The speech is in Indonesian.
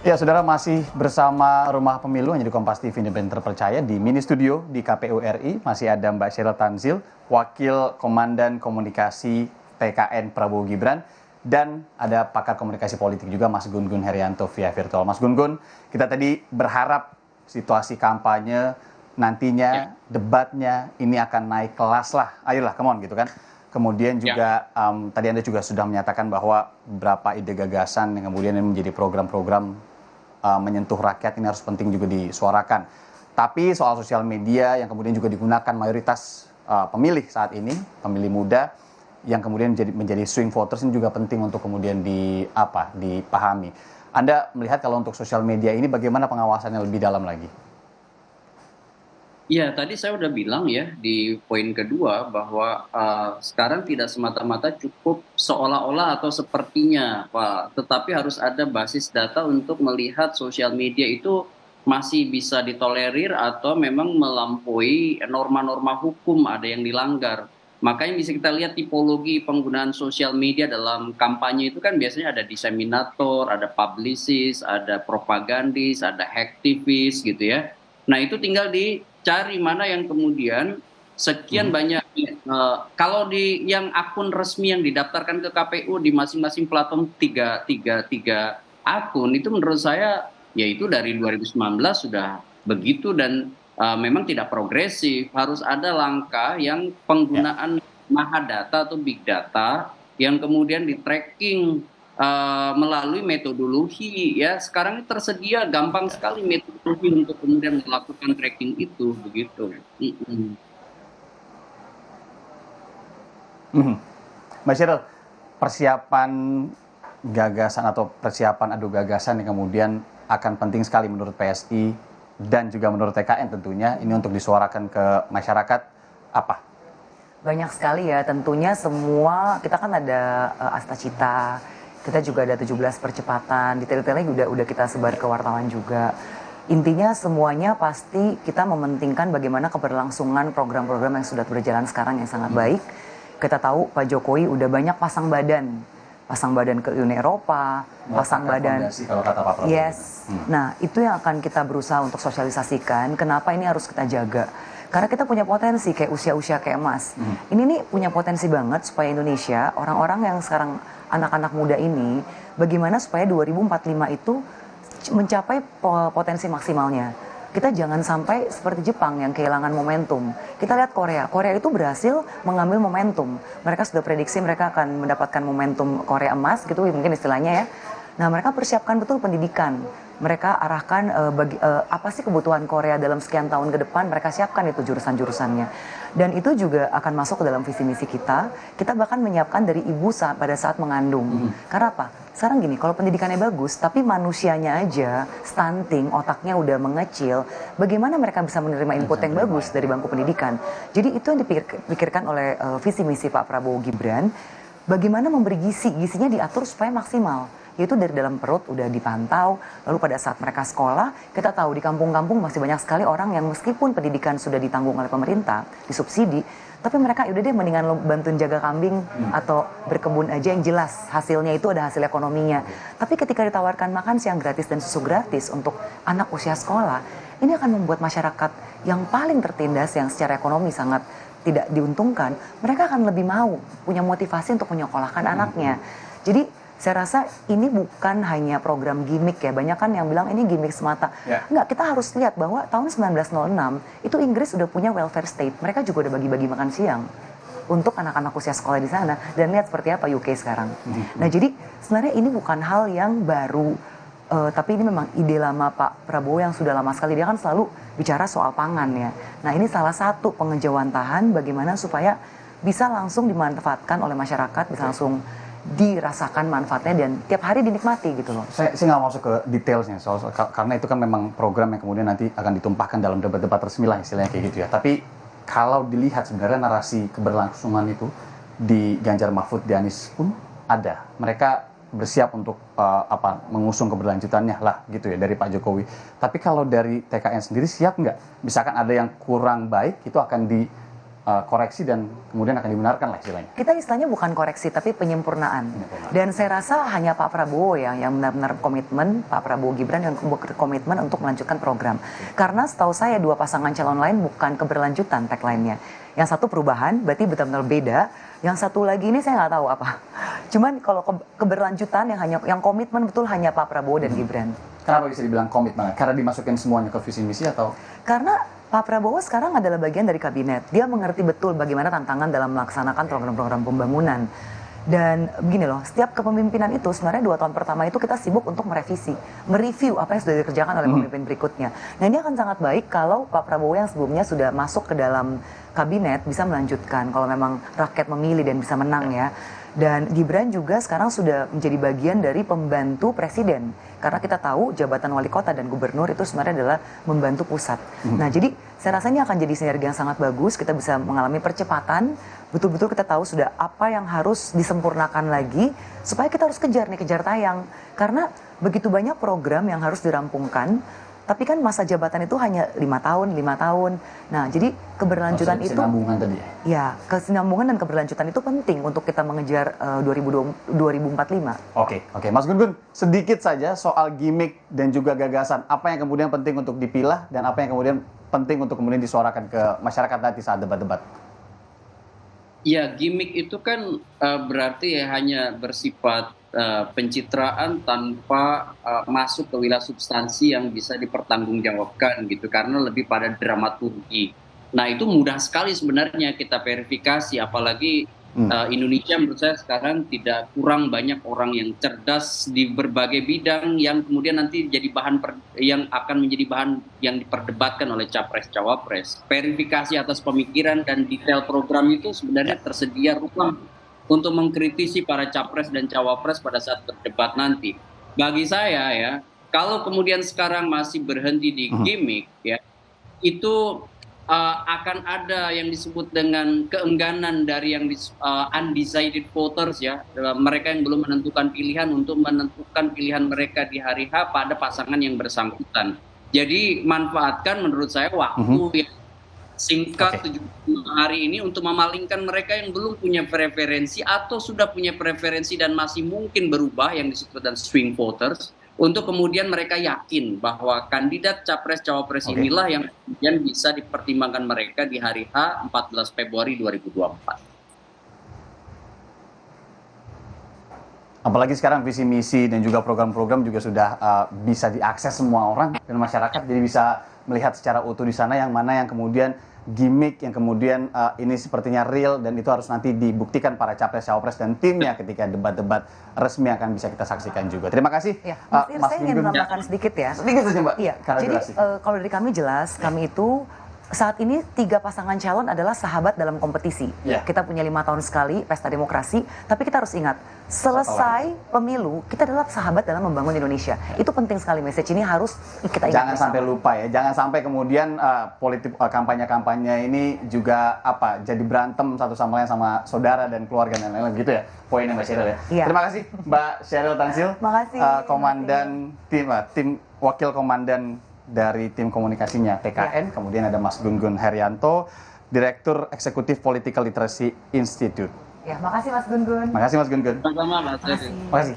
Ya, saudara masih bersama Rumah Pemilu yang jadi Kompas TV Independen Terpercaya di mini studio di KPU RI. Masih ada Mbak Sheryl Tanzil, Wakil Komandan Komunikasi TKN Prabowo Gibran, dan ada pakar komunikasi politik juga Mas Gun-Gun Herianto via virtual. Mas Gun-Gun, kita tadi berharap situasi kampanye nantinya debatnya ini akan naik kelas lah. Ayolah, come on gitu kan. Kemudian juga tadi Anda juga sudah menyatakan bahwa beberapa ide gagasan yang kemudian ini menjadi program-program menyentuh rakyat ini harus penting juga disuarakan. Tapi soal sosial media yang kemudian juga digunakan mayoritas pemilih saat ini, pemilih muda yang kemudian menjadi swing voters ini juga penting untuk kemudian dipahami. Anda melihat kalau untuk sosial media ini bagaimana pengawasannya lebih dalam lagi? Ya, tadi saya udah bilang ya di poin kedua bahwa sekarang tidak semata-mata cukup seolah-olah atau sepertinya, Pak, tetapi harus ada basis data untuk melihat sosial media itu masih bisa ditolerir atau memang melampaui norma-norma hukum ada yang dilanggar. Makanya bisa kita lihat tipologi penggunaan sosial media dalam kampanye itu kan biasanya ada diseminator, ada publicist, ada propagandis, ada hacktivis gitu ya. Nah, itu tinggal dicari mana yang kemudian sekian banyak, kalau di yang akun resmi yang didaftarkan ke KPU di masing-masing platform tiga akun itu menurut saya ya itu dari 2019 sudah begitu dan memang tidak progresif. Harus ada langkah yang penggunaan mahadata atau big data yang kemudian di-tracking melalui metodologi ya. Sekarang tersedia gampang sekali metodologi untuk kemudian melakukan tracking itu begitu. Mbak Sheryl, persiapan gagasan atau persiapan adu gagasan yang kemudian akan penting sekali menurut PSI dan juga menurut TKN tentunya ini untuk disuarakan ke masyarakat apa? Banyak sekali ya, tentunya semua kita kan ada Astacita, kita juga ada 17 percepatan, detail-detailnya udah kita sebar ke wartawan juga. Intinya semuanya pasti kita mementingkan bagaimana keberlangsungan program-program yang sudah berjalan sekarang yang sangat baik. Kita tahu Pak Jokowi udah banyak pasang badan ke Uni Eropa, pasang badan. Kalau kata Pak Prabowo. Yes. Nah, itu yang akan kita berusaha untuk sosialisasikan. Kenapa ini harus kita jaga? Karena kita punya potensi kayak usia-usia kayak Mas. Ini nih punya potensi banget supaya Indonesia, orang-orang yang sekarang anak-anak muda ini, bagaimana supaya 2045 itu mencapai potensi maksimalnya. Kita jangan sampai seperti Jepang yang kehilangan momentum. Kita lihat Korea itu berhasil mengambil momentum. Mereka sudah prediksi mereka akan mendapatkan momentum Korea emas gitu mungkin istilahnya ya. Nah, mereka persiapkan betul pendidikan. Mereka arahkan apa sih kebutuhan Korea dalam sekian tahun ke depan, mereka siapkan itu jurusan-jurusannya. Dan itu juga akan masuk ke dalam visi misi kita. Kita bahkan menyiapkan dari ibu pada saat mengandung. Karena apa? Sekarang gini, kalau pendidikannya bagus, tapi manusianya aja stunting, otaknya udah mengecil, bagaimana mereka bisa menerima input yang bagus dari bangku pendidikan? Jadi itu yang dipikirkan oleh visi misi Pak Prabowo Gibran, bagaimana memberi gizinya diatur supaya maksimal. Yaitu dari dalam perut udah dipantau, lalu pada saat mereka sekolah, kita tahu di kampung-kampung masih banyak sekali orang yang meskipun pendidikan sudah ditanggung oleh pemerintah, disubsidi, tapi mereka udah deh mendingan lo bantuin jaga kambing atau berkebun aja yang jelas hasilnya itu ada hasil ekonominya. Tapi ketika ditawarkan makan siang gratis dan susu gratis untuk anak usia sekolah, ini akan membuat masyarakat yang paling tertindas, yang secara ekonomi sangat tidak diuntungkan, mereka akan lebih mau punya motivasi untuk menyekolahkan anaknya. Jadi saya rasa ini bukan hanya program gimmick ya, banyak kan yang bilang ini gimmick semata. Enggak, kita harus lihat bahwa tahun 1906 itu Inggris udah punya welfare state, mereka juga udah bagi-bagi makan siang untuk anak-anak usia sekolah di sana, dan lihat seperti apa UK sekarang. Nah, jadi sebenarnya ini bukan hal yang baru, tapi ini memang ide lama Pak Prabowo yang sudah lama sekali, dia kan selalu bicara soal pangan ya. Nah, ini salah satu pengejawantahan bagaimana supaya bisa langsung dimanfaatkan oleh masyarakat, bisa langsung dirasakan manfaatnya dan tiap hari dinikmati gitu loh. Saya nggak masuk ke detailsnya karena itu kan memang program yang kemudian nanti akan ditumpahkan dalam debat-debat resmi lah istilahnya kayak gitu ya. Tapi kalau dilihat sebenarnya narasi keberlangsungan itu di Ganjar Mahfud, di Anies pun ada. Mereka bersiap untuk mengusung keberlanjutannya lah gitu ya dari Pak Jokowi. Tapi kalau dari TKN sendiri siap nggak? Misalkan ada yang kurang baik itu akan koreksi dan kemudian akan dibenarkan lah istilahnya. Kita istilahnya bukan koreksi tapi penyempurnaan. Dan saya rasa hanya Pak Prabowo yang benar-benar komitmen, Pak Prabowo Gibran yang berkomitmen untuk melanjutkan program. Karena setahu saya dua pasangan calon lain bukan keberlanjutan tagline-nya. Yang satu perubahan, berarti benar-benar beda. Yang satu lagi ini saya nggak tahu apa. Cuman kalau keberlanjutan yang komitmen betul hanya Pak Prabowo dan Gibran. Kenapa bisa dibilang komit banget? Karena dimasukin semuanya ke visi misi atau? Karena Pak Prabowo sekarang adalah bagian dari kabinet. Dia mengerti betul bagaimana tantangan dalam melaksanakan program-program pembangunan. Dan begini loh, setiap kepemimpinan itu sebenarnya 2 tahun pertama itu kita sibuk untuk merevisi, mereview apa yang sudah dikerjakan oleh pemimpin berikutnya. Nah ini akan sangat baik kalau Pak Prabowo yang sebelumnya sudah masuk ke dalam kabinet bisa melanjutkan kalau memang rakyat memilih dan bisa menang ya. Dan Gibran juga sekarang sudah menjadi bagian dari pembantu presiden. Karena kita tahu jabatan wali kota dan gubernur itu sebenarnya adalah membantu pusat. Nah jadi saya rasa ini akan jadi sinergi yang sangat bagus. Kita bisa mengalami percepatan. Betul-betul kita tahu sudah apa yang harus disempurnakan lagi. Supaya kita harus kejar tayang. Karena begitu banyak program yang harus dirampungkan. Tapi kan masa jabatan itu hanya 5 tahun. Nah, jadi keberlanjutan itu kesinambungan tadi ya? Ya, kesinambungan dan keberlanjutan itu penting untuk kita mengejar 2045. Oke. Mas Gun-Gun, sedikit saja soal gimmick dan juga gagasan. Apa yang kemudian penting untuk dipilah dan apa yang kemudian penting untuk kemudian disuarakan ke masyarakat nanti saat debat-debat? Ya, gimmick itu kan berarti ya hanya bersifat pencitraan tanpa masuk ke wilayah substansi yang bisa dipertanggungjawabkan gitu, karena lebih pada dramaturgi. Nah itu mudah sekali sebenarnya kita verifikasi, apalagi Indonesia menurut saya sekarang tidak kurang banyak orang yang cerdas di berbagai bidang yang kemudian nanti jadi yang akan menjadi bahan yang diperdebatkan oleh capres-cawapres. Verifikasi atas pemikiran dan detail program itu sebenarnya tersedia ruang untuk mengkritisi para capres dan cawapres pada saat berdebat nanti. Bagi saya ya, kalau kemudian sekarang masih berhenti di gimmick ya, itu akan ada yang disebut dengan keengganan dari yang undecided voters ya, mereka yang belum menentukan pilihan untuk menentukan pilihan mereka di hari H pada pasangan yang bersangkutan. Jadi manfaatkan menurut saya waktu yang singkat 75 hari ini untuk memalingkan mereka yang belum punya preferensi atau sudah punya preferensi dan masih mungkin berubah yang disebut dengan swing voters, untuk kemudian mereka yakin bahwa kandidat capres-cawapres inilah yang kemudian bisa dipertimbangkan mereka di hari H 14 Februari 2024. Apalagi sekarang visi misi dan juga program-program juga sudah bisa diakses semua orang dan masyarakat, jadi bisa melihat secara utuh di sana yang mana yang kemudian gimmick, yang kemudian ini sepertinya real dan itu harus nanti dibuktikan para capres-cawapres dan timnya ketika debat-debat resmi akan bisa kita saksikan juga. Terima kasih. Ya, Mas saya ingin menambahkan sedikit ya. Sedikit saja Mbak. Iya, jadi kalau dari kami jelas, kami itu saat ini 3 pasangan calon adalah sahabat dalam kompetisi. Yeah. Kita punya 5 tahun sekali pesta demokrasi, tapi kita harus ingat, selesai pemilu, kita adalah sahabat dalam membangun Indonesia. Itu penting sekali, message ini harus kita ingat. Jangan sampai lupa ya, jangan sampai kemudian politik kampanye-kampanye ini juga jadi berantem satu sama lain sama saudara dan keluarga dan lain-lain gitu ya. Poinnya Mbak Sheryl ya. Yeah. Terima kasih Mbak Sheryl Tanzil. Makasih. Komandan tim wakil komandan dari tim komunikasinya TKN, kemudian ada Mas Gun-Gun Herianto, Direktur Eksekutif Political Literacy Institute. Ya, makasih Mas Gun-Gun. Makasih Mas Gun-Gun. Sama-sama, Mas. Makasih.